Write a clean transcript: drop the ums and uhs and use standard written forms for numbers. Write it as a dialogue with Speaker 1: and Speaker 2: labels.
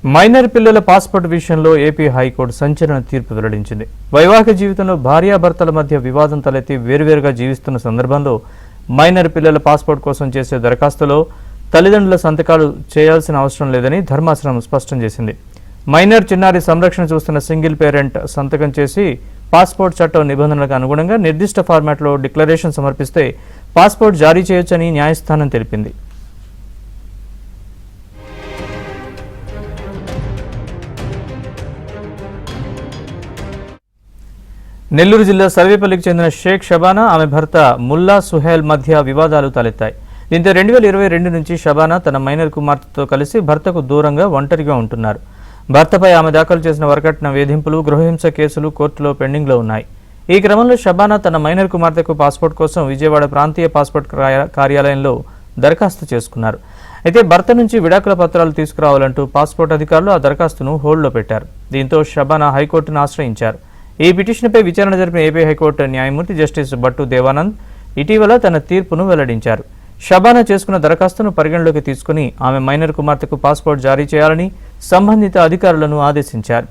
Speaker 1: Minor పిల్లల passport విషయంలో AP high court సంచలన తీర్పు వెల్లడించింది. వైవాహిక జీవితంలో భార్యాభర్తల మధ్య వివాదం తలెత్తి వేరువేరుగా జీవిస్తున్న సందర్భంలో మైనర్ పిల్లల పాస్పోర్ట్ కోసం చేసే దరఖాస్తులో తల్లిదండ్రుల సంతకాలు చేయాల్సిన అవసరం లేదని ధర్మాసనం స్పష్టం చేసింది. మైనర్ చిన్నారి సంరక్షణ చూస్తున్న సింగిల్ పేరెంట్ సంతకం చేసి పాస్పోర్ట్ చట్టం నిబంధనలకు అనుగుణంగా నిర్దిష్ట ఫార్మాట్లో డిక్లరేషన్ సమర్పిస్తే పాస్పోర్ట్ జారీ చేయొచ్చని న్యాయస్థానం తెలిపింది. నెల్లూరు జిల్లా సర్వేపల్లికి చెందిన షేక్ షబానా, ఆమె భర్త ముల్లా సుహేల్ మధ్య వివాదాలు తలెత్తాయి. దీంతో 2022 నుంచి షబానా తన మైనర్ కుమార్తెతో కలిసి భర్తకు దూరంగా ఒంటరిగా ఉంటున్నారు. భర్తపై ఆమె దాఖలు చేసిన వరకట్న వేధింపులు, గృహహింస కేసులు కోర్టులో పెండింగ్లో ఉన్నాయి. ఈ క్రమంలో షబానా తన మైనర్ కుమార్తెకు పాస్పోర్ట్ కోసం విజయవాడ ప్రాంతీయ పాస్పోర్ట్ కార్యాలయంలో దరఖాస్తు చేసుకున్నారు. అయితే భర్త నుంచి విడాకుల పత్రాలు తీసుకురావాలంటూ పాస్పోర్ట్ అధికారులు ఆ దరఖాస్తును హోల్డ్లో పెట్టారు. దీంతో షబానా హైకోర్టును ఆశ్రయించారు. ఈ పిటిషన్పై విచారణ జరిపిన ఏపీ హైకోర్టు న్యాయమూర్తి జస్టిస్ భట్టు దేవానంద్ ఇటీవల తన తీర్పును వెల్లడించారు. షబానా చేసుకున్న దరఖాస్తును పరిగణలోకి తీసుకుని ఆమె మైనర్ కుమార్తెకు పాస్పోర్ట్ జారీ చేయాలని సంబంధిత అధికారులను ఆదేశించారు.